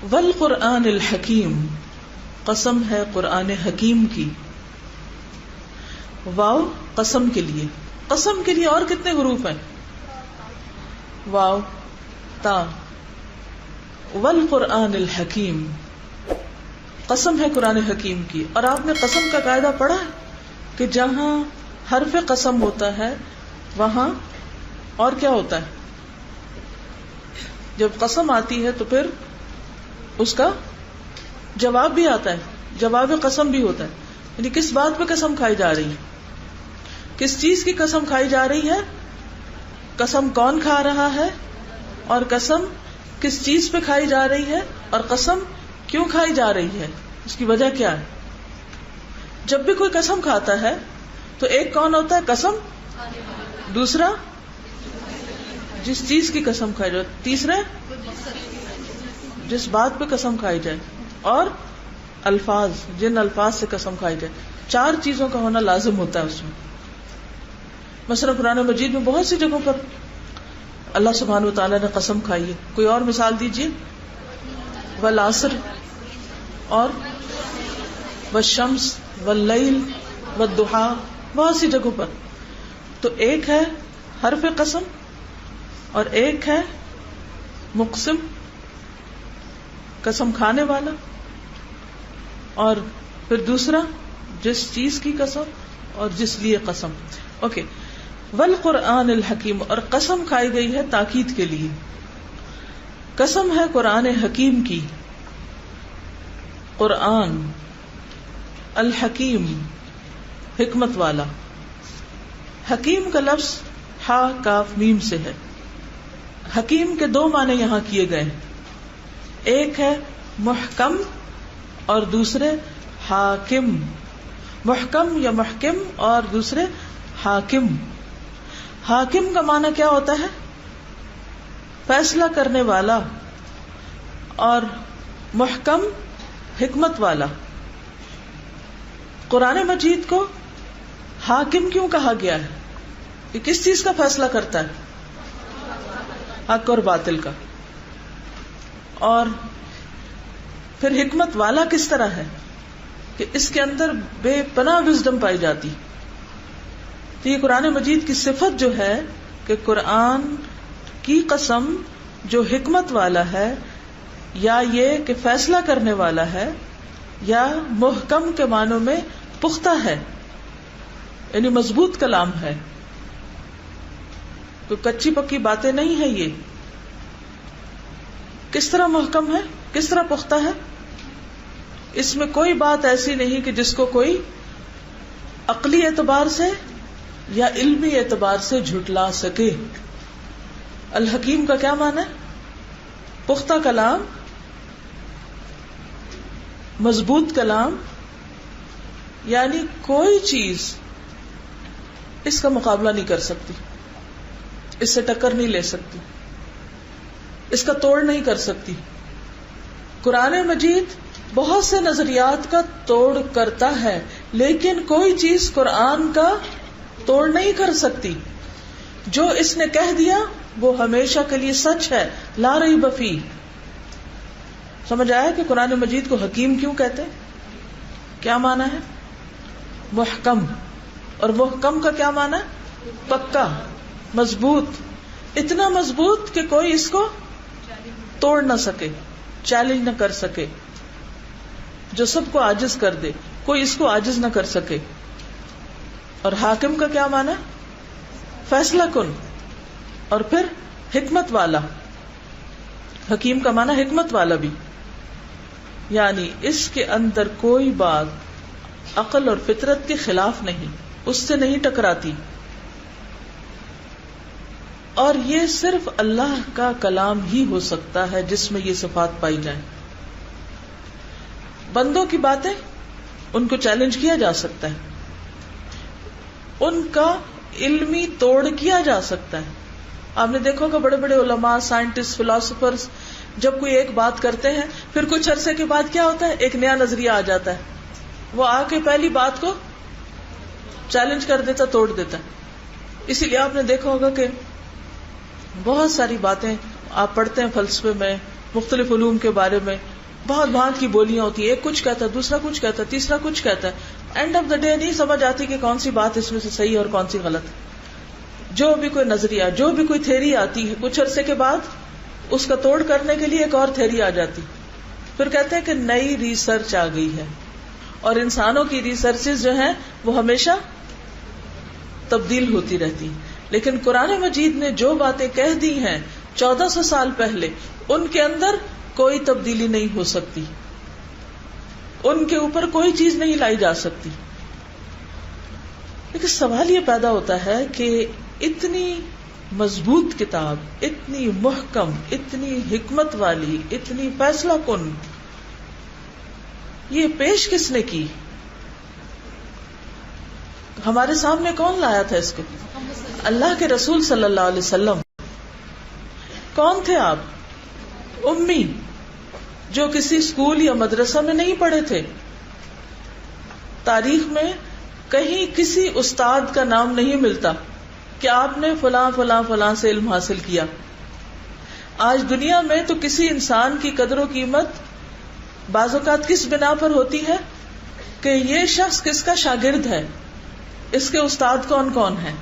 والقرآن الحکیم، قسم ہے قرآن حکیم کی. واو قسم کے لیے. قسم کے لیے اور کتنے حروف ہیں؟ واو تا. والقرآن الحکیم، قسم ہے قرآن حکیم کی. اور آپ نے قسم کا قاعدہ پڑھا ہے کہ جہاں حرف قسم ہوتا ہے وہاں اور کیا ہوتا ہے؟ جب قسم آتی ہے تو پھر اس کا جواب بھی آتا ہے، جواب قسم بھی ہوتا ہے. یعنی کس بات پہ قسم کھائی جا رہی ہے، کس چیز کی قسم کھائی جا رہی ہے، قسم کون کھا رہا ہے، اور قسم کس چیز پہ کھائی جا رہی ہے، اور قسم کیوں کھائی جا رہی ہے، اس کی وجہ کیا ہے. جب بھی کوئی قسم کھاتا ہے تو ایک کون ہوتا ہے؟ قسم. دوسرا جس چیز کی قسم کھائی جائے. تیسرا جس بات پہ قسم کھائی جائے. اور الفاظ، جن الفاظ سے قسم کھائی جائے. 4 چیزوں کا ہونا لازم ہوتا ہے اس میں. مثلا قرآن مجید میں بہت سی جگہوں پر اللہ سبحانہ وتعالیٰ نے قسم کھائی ہے. کوئی اور مثال دیجیے. والعصر اور والشمس واللیل والضحیٰ، بہت سی جگہوں پر. تو ایک ہے حرف قسم اور ایک ہے مقسم، قسم کھانے والا، اور پھر دوسرا جس چیز کی قسم اور جس لیے قسم. اوکے. والقرآن الحکیم، اور قسم کھائی گئی ہے تاکید کے لیے. قسم ہے قرآن حکیم کی. قرآن الحکیم، حکمت والا. حکیم کا لفظ ہا کاف میم سے ہے. حکیم کے 2 معنی یہاں کیے گئے ہیں. ایک ہے محکم اور دوسرے حاکم. محکم یا محکم اور دوسرے حاکم. حاکم کا معنی کیا ہوتا ہے؟ فیصلہ کرنے والا. اور محکم حکمت والا. قرآن مجید کو حاکم کیوں کہا گیا ہے؟ یہ کس چیز کا فیصلہ کرتا ہے؟ حق اور باطل کا. اور پھر حکمت والا کس طرح ہے کہ اس کے اندر بے پناہ وزڈم پائی جاتی. تو یہ قرآن مجید کی صفت جو ہے کہ قرآن کی قسم جو حکمت والا ہے، یا یہ کہ فیصلہ کرنے والا ہے، یا محکم کے معنوں میں پختہ ہے، یعنی مضبوط کلام ہے. تو کچی پکی باتیں نہیں ہے. یہ کس طرح محکم ہے، کس طرح پختہ ہے؟ اس میں کوئی بات ایسی نہیں کہ جس کو کوئی عقلی اعتبار سے یا علمی اعتبار سے جھٹلا سکے. الحکیم کا کیا معنی ہے؟ پختہ کلام، مضبوط کلام. یعنی کوئی چیز اس کا مقابلہ نہیں کر سکتی، اس سے ٹکر نہیں لے سکتی، اس کا توڑ نہیں کر سکتی. قرآن مجید بہت سے نظریات کا توڑ کرتا ہے، لیکن کوئی چیز قرآن کا توڑ نہیں کر سکتی. جو اس نے کہہ دیا وہ ہمیشہ کے لیے سچ ہے، لا ریب فیہ. سمجھ آیا کہ قرآن مجید کو حکیم کیوں کہتے ہیں؟ کیا معنی ہے؟ محکم. اور محکم کا کیا معنی ہے؟ پکا، مضبوط. اتنا مضبوط کہ کوئی اس کو توڑ نہ سکے، چیلنج نہ کر سکے، جو سب کو عاجز کر دے، کوئی اس کو عاجز نہ کر سکے. اور حاکم کا کیا معنی ہے؟ فیصلہ کن. اور پھر حکمت والا. حکیم کا معنی حکمت والا بھی، یعنی اس کے اندر کوئی بات عقل اور فطرت کے خلاف نہیں، اس سے نہیں ٹکراتی. اور یہ صرف اللہ کا کلام ہی ہو سکتا ہے جس میں یہ صفات پائی جائیں. بندوں کی باتیں ان کو چیلنج کیا جا سکتا ہے، ان کا علمی توڑ کیا جا سکتا ہے. آپ نے دیکھا کہ بڑے بڑے علماء، سائنٹسٹ، فلاسفرز جب کوئی ایک بات کرتے ہیں پھر کچھ عرصے کے بعد کیا ہوتا ہے؟ ایک نیا نظریہ آ جاتا ہے. وہ آ کے پہلی بات کو چیلنج کر دیتا، توڑ دیتا. اسی لیے آپ نے دیکھا ہوگا کہ بہت ساری باتیں آپ پڑھتے ہیں فلسفے میں، مختلف علوم کے بارے میں، بہت بھانت کی بولیاں ہوتی ہیں، ایک کچھ کہتا ہے، دوسرا کچھ کہتا ہے، تیسرا کچھ کہتا ہے، اینڈ آف دا ڈے نہیں سمجھ آتی کہ کون سی بات اس میں سے صحیح اور کون سی غلط ہے۔ جو بھی کوئی نظریہ، جو بھی کوئی تھیری آتی ہے، کچھ عرصے کے بعد اس کا توڑ کرنے کے لیے ایک اور تھیری آ جاتی، پھر کہتے ہیں کہ نئی ریسرچ آ گئی ہے، اور انسانوں کی ریسرچز جو ہیں وہ ہمیشہ تبدیل ہوتی رہتی ہیں۔ لیکن قرآن مجید نے جو باتیں کہہ دی ہیں 1400 سال پہلے، ان کے اندر کوئی تبدیلی نہیں ہو سکتی، ان کے اوپر کوئی چیز نہیں لائی جا سکتی۔ لیکن سوال یہ پیدا ہوتا ہے کہ اتنی مضبوط کتاب، اتنی محکم، اتنی حکمت والی، اتنی فیصلہ کن، یہ پیش کس نے کی؟ ہمارے سامنے کون لایا تھا اس کو؟ اللہ کے رسول صلی اللہ علیہ وسلم۔ کون تھے آپ؟ امی، جو کسی اسکول یا مدرسہ میں نہیں پڑھے تھے۔ تاریخ میں کہیں کسی استاد کا نام نہیں ملتا کہ آپ نے فلاں فلاں فلاں سے علم حاصل کیا۔ آج دنیا میں تو کسی انسان کی قدر و قیمت بعض اوقات کس بنا پر ہوتی ہے کہ یہ شخص کس کا شاگرد ہے، اس کے استاد کون کون ہیں۔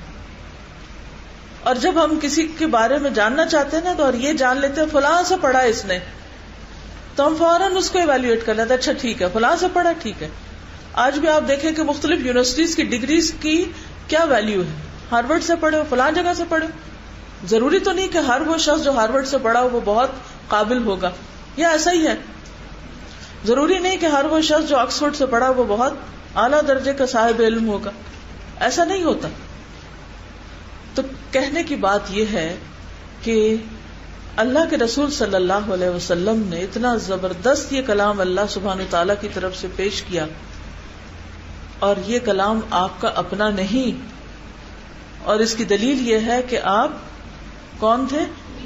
اور جب ہم کسی کے بارے میں جاننا چاہتے ہیں نا تو اور یہ جان لیتے ہیں فلاں سے پڑھا اس نے، تو ہم فوراً اس کو ایویلویٹ کر لیتے ہیں، اچھا ٹھیک ہے فلاں سے پڑھا، ٹھیک ہے۔ آج بھی آپ دیکھیں کہ مختلف یونیورسٹیز کی ڈگریز کی کیا ویلیو ہے، ہارورڈ سے پڑھے ہو، فلاں جگہ سے پڑھے ہو۔ ضروری تو نہیں کہ ہر وہ شخص جو ہارورڈ سے پڑھا ہو وہ بہت قابل ہوگا، یا ایسا ہی ہے، ضروری نہیں کہ ہر وہ شخص جو آکسفورڈ سے پڑھا وہ بہت اعلیٰ درجے کا صاحب علم ہوگا، ایسا نہیں ہوتا۔ تو کہنے کی بات یہ ہے کہ اللہ کے رسول صلی اللہ علیہ وسلم نے اتنا زبردست یہ کلام اللہ سبحانہ تعالیٰ کی طرف سے پیش کیا، اور یہ کلام آپ کا اپنا نہیں، اور اس کی دلیل یہ ہے کہ آپ کون تھے؟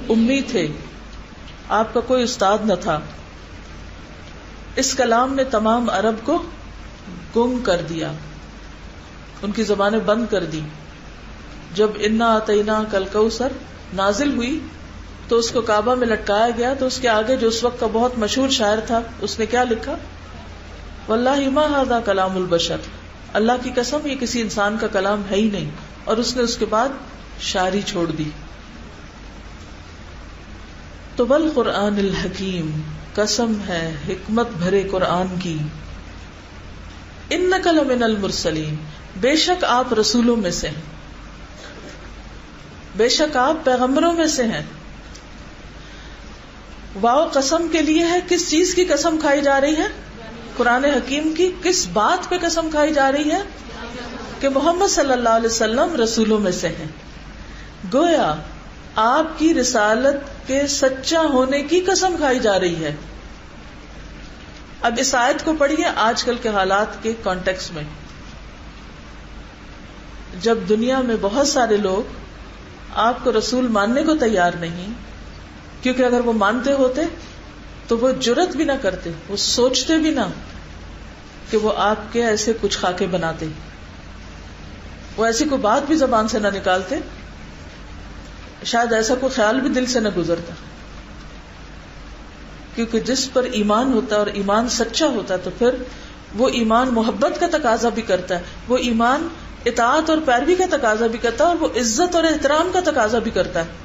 امی تھے، آپ کا کوئی استاد نہ تھا۔ اس کلام نے تمام عرب کو گم کر دیا، ان کی زبانیں بند کر دی۔ جب انا آتینا کل کوثر نازل ہوئی تو اس کو کعبہ میں لٹکایا گیا، تو اس کے آگے جو اس وقت کا بہت مشہور شاعر تھا اس نے کیا لکھا؟ واللہ ما ھذا کلام البشر، اللہ کی قسم یہ کسی انسان کا کلام ہے ہی نہیں، اور اس نے اس کے بعد شاعری چھوڑ دی۔ تو والقرآن الحکیم، قسم ہے حکمت بھرے قرآن کی، انک لمن المرسلین، بے شک آپ رسولوں میں سے ہیں، بے شک آپ پیغمبروں میں سے ہیں۔ واو قسم کے لیے ہے، کس چیز کی قسم کھائی جا رہی ہے؟ قرآن حکیم کی۔ کس بات پہ قسم کھائی جا رہی ہے؟ کہ محمد صلی اللہ علیہ وسلم رسولوں میں سے ہیں۔ گویا آپ کی رسالت کے سچا ہونے کی قسم کھائی جا رہی ہے۔ اب اس آیت کو پڑھیے آج کل کے حالات کے کانٹیکس میں، جب دنیا میں بہت سارے لوگ آپ کو رسول ماننے کو تیار نہیں، کیونکہ اگر وہ مانتے ہوتے تو وہ جرت بھی نہ کرتے، وہ سوچتے بھی نہ کہ وہ آپ کے ایسے کچھ خاکے بناتے، وہ ایسی کوئی بات بھی زبان سے نہ نکالتے، شاید ایسا کوئی خیال بھی دل سے نہ گزرتا۔ کیونکہ جس پر ایمان ہوتا ہے اور ایمان سچا ہوتا ہے تو پھر وہ ایمان محبت کا تقاضا بھی کرتا ہے، وہ ایمان اطاعت اور پیروی کا تقاضا بھی کرتا ہے، اور وہ عزت اور احترام کا تقاضا بھی کرتا ہے۔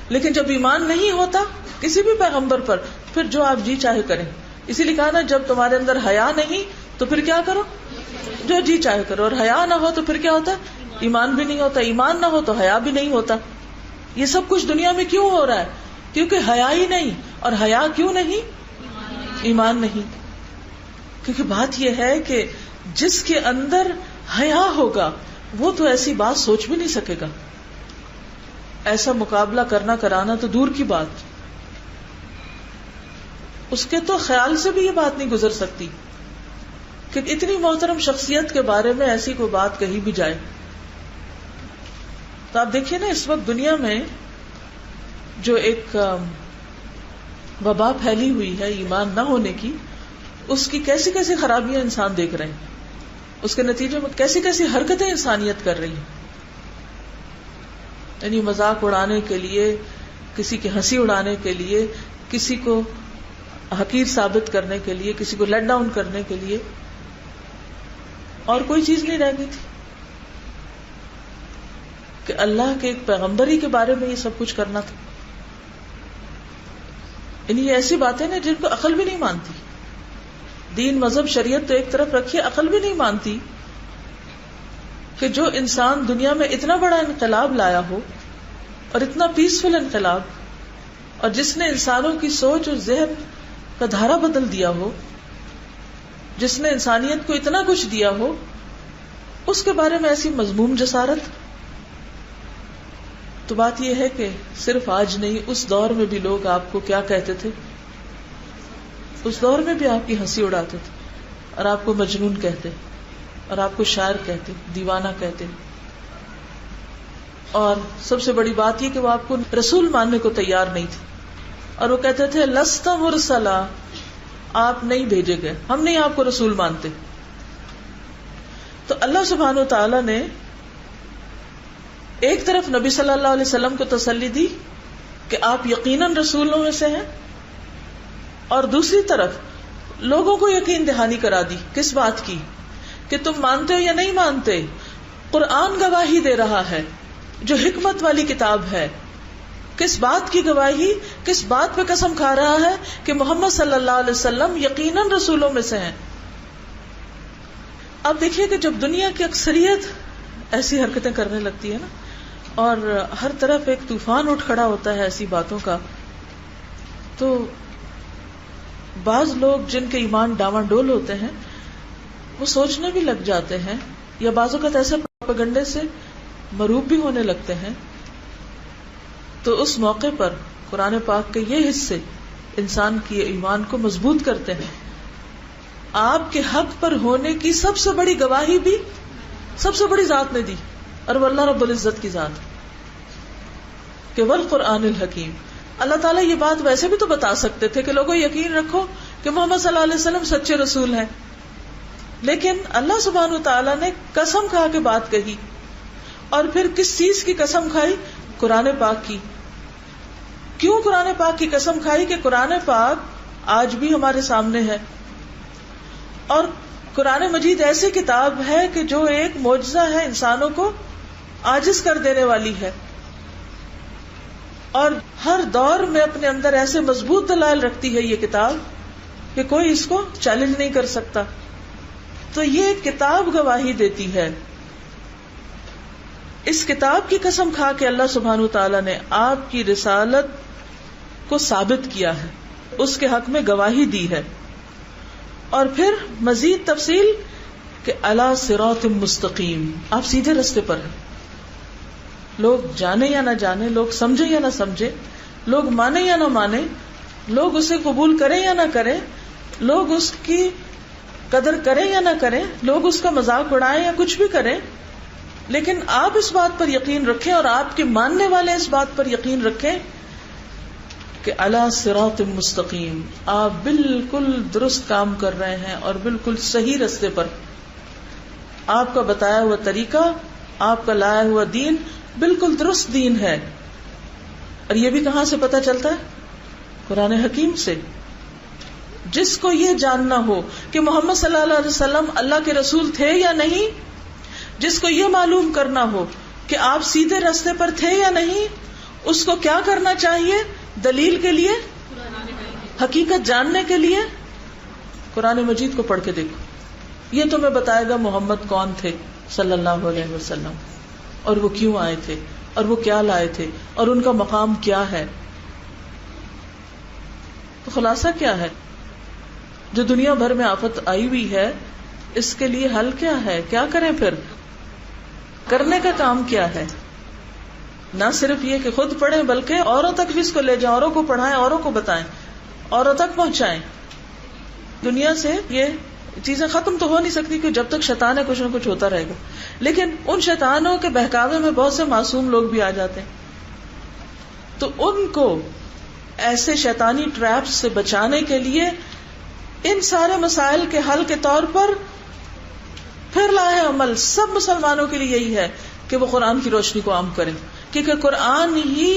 لیکن جب ایمان نہیں ہوتا کسی بھی پیغمبر پر، پھر جو آپ جی چاہے کریں۔ اسی لیے کہا نا جب تمہارے اندر حیا نہیں تو پھر کیا کرو؟ جو جی چاہے کرو۔ اور حیا نہ ہو تو پھر کیا ہوتا ہے؟ ایمان بھی نہیں ہوتا۔ ایمان نہ ہو تو حیا بھی نہیں ہوتا۔ یہ سب کچھ دنیا میں کیوں ہو رہا ہے؟ کیونکہ حیا ہی نہیں۔ اور حیا کیوں نہیں؟ ایمان نہیں۔ کیونکہ بات یہ ہے کہ جس کے اندر حیا ہوگا وہ تو ایسی بات سوچ بھی نہیں سکے گا، ایسا مقابلہ کرنا کرانا تو دور کی بات، اس کے تو خیال سے بھی یہ بات نہیں گزر سکتی کہ اتنی محترم شخصیت کے بارے میں ایسی کوئی بات کہی بھی جائے۔ تو آپ دیکھیے نا اس وقت دنیا میں جو ایک وبا پھیلی ہوئی ہے ایمان نہ ہونے کی، اس کی کیسی کیسی خرابیاں انسان دیکھ رہے ہیں، اس کے نتیجے میں کیسی کیسی حرکتیں انسانیت کر رہی ہیں۔ یعنی مذاق اڑانے کے لیے، کسی کی ہنسی اڑانے کے لیے، کسی کو حقیر ثابت کرنے کے لیے، کسی کو لیٹ ڈاؤن کرنے کے لیے، اور کوئی چیز نہیں رہ گئی تھی کہ اللہ کے ایک پیغمبری کے بارے میں یہ سب کچھ کرنا تھا. یعنی یہ ایسی باتیں ہیں جن کو عقل بھی نہیں مانتی. دین، مذہب، شریعت تو ایک طرف رکھیے، عقل بھی نہیں مانتی کہ جو انسان دنیا میں اتنا بڑا انقلاب لایا ہو اور اتنا پیسفل انقلاب، اور جس نے انسانوں کی سوچ اور ذہن کا دھارا بدل دیا ہو، جس نے انسانیت کو اتنا کچھ دیا ہو، اس کے بارے میں ایسی مذموم جسارت. تو بات یہ ہے کہ صرف آج نہیں، اس دور میں بھی لوگ آپ کو کیا کہتے تھے؟ اس دور میں بھی آپ کی ہنسی اڑاتے تھے اور آپ کو مجنون کہتے اور آپ کو شاعر کہتے، دیوانہ کہتے. اور سب سے بڑی بات یہ کہ وہ آپ کو رسول ماننے کو تیار نہیں تھے، اور وہ کہتے تھے لست مرسلا، آپ نہیں بھیجے گئے، ہم نہیں آپ کو رسول مانتے. تو اللہ سبحانہ و تعالی نے ایک طرف نبی صلی اللہ علیہ وسلم کو تسلی دی کہ آپ یقیناً رسولوں میں سے ہیں، اور دوسری طرف لوگوں کو یقین دہانی کرا دی. کس بات کی؟ کہ تم مانتے ہو یا نہیں مانتے، قرآن گواہی دے رہا ہے جو حکمت والی کتاب ہے. کس بات کی گواہی؟ کس بات پہ قسم کھا رہا ہے؟ کہ محمد صلی اللہ علیہ وسلم یقیناً رسولوں میں سے ہیں. اب دیکھیے کہ جب دنیا کی اکثریت ایسی حرکتیں کرنے لگتی ہے نا، اور ہر طرف ایک طوفان اٹھ کھڑا ہوتا ہے ایسی باتوں کا، تو بعض لوگ جن کے ایمان ڈاواں ڈول ہوتے ہیں وہ سوچنے بھی لگ جاتے ہیں، یا بعض اوقات ایسے پروپیگنڈے سے مروب بھی ہونے لگتے ہیں. تو اس موقع پر قرآن پاک کے یہ حصے انسان کی ایمان کو مضبوط کرتے ہیں. آپ کے حق پر ہونے کی سب سے بڑی گواہی بھی سب سے بڑی ذات نے دی، اور وہ اللہ رب العزت کی ذات، کہ والقرآن الحکیم. اللہ تعالیٰ یہ بات ویسے بھی تو بتا سکتے تھے کہ لوگوں یقین رکھو کہ محمد صلی اللہ علیہ وسلم سچے رسول ہیں، لیکن اللہ سبحانہ وتعالیٰ نے قسم کھا کے بات کہی. اور پھر کس چیز کی قسم کھائی؟ قرآن پاک کی. کیوں قرآن پاک کی قسم کھائی؟ کہ قرآن پاک آج بھی ہمارے سامنے ہے، اور قرآن مجید ایسی کتاب ہے کہ جو ایک معجزہ ہے، انسانوں کو عاجز کر دینے والی ہے، اور ہر دور میں اپنے اندر ایسے مضبوط دلائل رکھتی ہے یہ کتاب کہ کوئی اس کو چیلنج نہیں کر سکتا. تو یہ کتاب گواہی دیتی ہے. اس کتاب کی قسم کھا کے اللہ سبحانہ تعالیٰ نے آپ کی رسالت کو ثابت کیا ہے، اس کے حق میں گواہی دی ہے. اور پھر مزید تفصیل کہ علی صراط مستقیم، آپ سیدھے رستے پر ہیں. لوگ جانے یا نہ جانے، لوگ سمجھے یا نہ سمجھے، لوگ مانے یا نہ مانے، لوگ اسے قبول کریں یا نہ کریں، لوگ اس کی قدر کریں یا نہ کریں، لوگ اس کا مذاق اڑائیں یا کچھ بھی کریں، لیکن آپ اس بات پر یقین رکھیں، اور آپ کے ماننے والے اس بات پر یقین رکھیں کہ علی صراط مستقیم، آپ بالکل درست کام کر رہے ہیں اور بالکل صحیح رستے پر. آپ کا بتایا ہوا طریقہ، آپ کا لایا ہوا دین بالکل درست دین ہے. اور یہ بھی کہاں سے پتہ چلتا ہے؟ قرآن حکیم سے. جس کو یہ جاننا ہو کہ محمد صلی اللہ علیہ وسلم اللہ کے رسول تھے یا نہیں، جس کو یہ معلوم کرنا ہو کہ آپ سیدھے راستے پر تھے یا نہیں، اس کو کیا کرنا چاہیے؟ دلیل کے لیے، حقیقت جاننے کے لیے قرآن مجید کو پڑھ کے دیکھو. یہ تمہیں بتائے گا محمد کون تھے صلی اللہ علیہ وسلم، اور وہ کیوں آئے تھے، اور وہ کیا لائے تھے، اور ان کا مقام کیا ہے. تو خلاصہ کیا ہے؟ جو دنیا بھر میں آفت آئی ہوئی ہے، اس کے لیے حل کیا ہے؟ کیا کریں؟ پھر کرنے کا کام کیا ہے؟ نہ صرف یہ کہ خود پڑھیں، بلکہ اوروں تک بھی اس کو لے جائیں، اوروں کو پڑھائیں، اوروں کو بتائیں، اوروں تک پہنچائیں. دنیا سے یہ چیزیں ختم تو ہو نہیں سکتی کہ جب تک شیطان ہے کچھ نہ کچھ ہوتا رہے گا، لیکن ان شیطانوں کے بہکاوے میں بہت سے معصوم لوگ بھی آ جاتے ہیں. تو ان کو ایسے شیطانی ٹریپس سے بچانے کے لیے ان سارے مسائل کے حل کے طور پر پھر لائے عمل سب مسلمانوں کے لیے یہی ہے کہ وہ قرآن کی روشنی کو عام کریں، کیونکہ قرآن ہی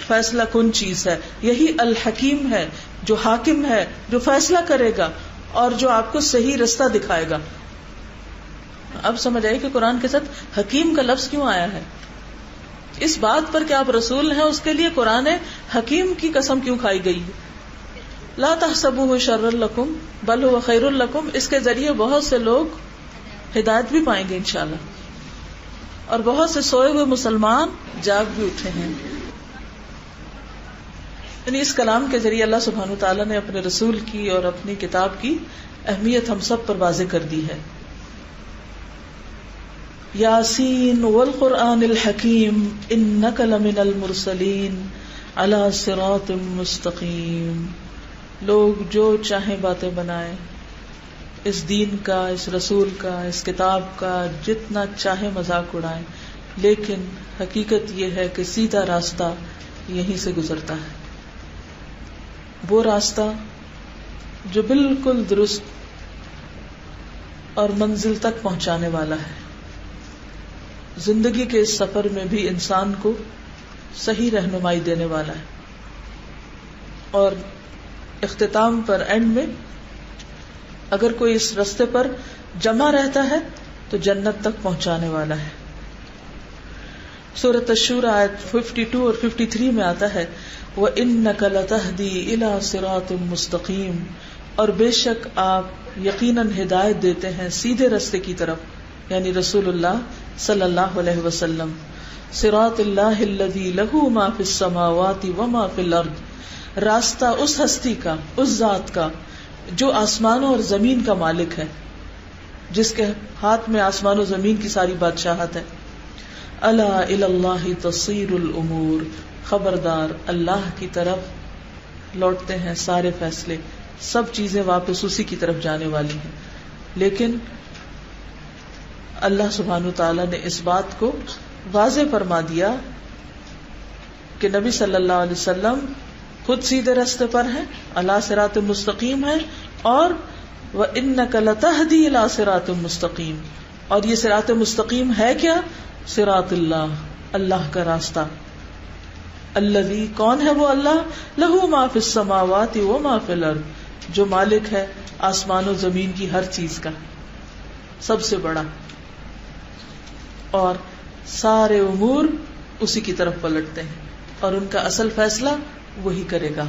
فیصلہ کن چیز ہے، یہی الحکیم ہے، جو حاکم ہے، جو فیصلہ کرے گا اور جو آپ کو صحیح رستہ دکھائے گا. اب سمجھ آئے کہ قرآن کے ساتھ حکیم کا لفظ کیوں آیا ہے. اس بات پر کہ آپ رسول ہیں اس کے لیے قرآن حکیم کی قسم کیوں کھائی گئی ہے. لا تحسبوه شرا لکم بل هو خیر لکم. اس کے ذریعے بہت سے لوگ ہدایت بھی پائیں گے انشاءاللہ، اور بہت سے سوئے ہوئے مسلمان جاگ بھی اٹھے ہیں. یعنی اس کلام کے ذریعے اللہ سبحانہ تعالیٰ نے اپنے رسول کی اور اپنی کتاب کی اہمیت ہم سب پر واضح کر دی ہے. یاسین والقرآن الحکیم انک لمن المرسلین علی صراط مستقیم. لوگ جو چاہیں باتیں بنائیں، اس دین کا، اس رسول کا، اس کتاب کا جتنا چاہے مذاق اڑائیں، لیکن حقیقت یہ ہے کہ سیدھا راستہ یہیں سے گزرتا ہے. وہ راستہ جو بالکل درست اور منزل تک پہنچانے والا ہے. زندگی کے اس سفر میں بھی انسان کو صحیح رہنمائی دینے والا ہے، اور اختتام پر، اینڈ میں اگر کوئی اس راستے پر جمع رہتا ہے تو جنت تک پہنچانے والا ہے. سورۃ الشورى آیت 52 اور 53 میں آتا ہے وَإِنَّكَ لَتَهْدِي إِلَى صِرَاطٍ مُسْتَقِيمٍ. اور بے شک آپ یقیناً ہدایت دیتے ہیں سیدھے راستے کی طرف، یعنی رسول اللہ صلی اللہ علیہ وسلم. صراط اللہ الذی لہ ما فی السماوات وما فی الارض. راستہ اس ہستی کا، اس ذات کا جو آسمانوں اور زمین کا مالک ہے، جس کے ہاتھ میں آسمان و زمین کی ساری بادشاہت ہے. الا الی اللہ تصیر الامور. خبردار، اللہ کی طرف لوٹتے ہیں سارے فیصلے، سب چیزیں واپس اسی کی طرف جانے والی ہیں. لیکن اللہ سبحانہ تعالیٰ نے اس بات کو واضح فرما دیا کہ نبی صلی اللہ علیہ وسلم خود سیدھے راستے پر ہیں، علی صراط مستقیم ہے، اور وَإِنَّكَ لَتَهْدِي إِلَى صِرَاطٍ مُسْتَقِيمٍ. اور یہ صراط مستقیم ہے کیا؟ صراط اللہ، اللہ کا راستہ. الذی، کون ہے وہ اللہ؟ لہ ما فی السماوات وما فی الارض، جو مالک ہے آسمان و زمین کی ہر چیز کا، سب سے بڑا، اور سارے امور اسی کی طرف پلٹتے ہیں، اور ان کا اصل فیصلہ وہی کرے گا.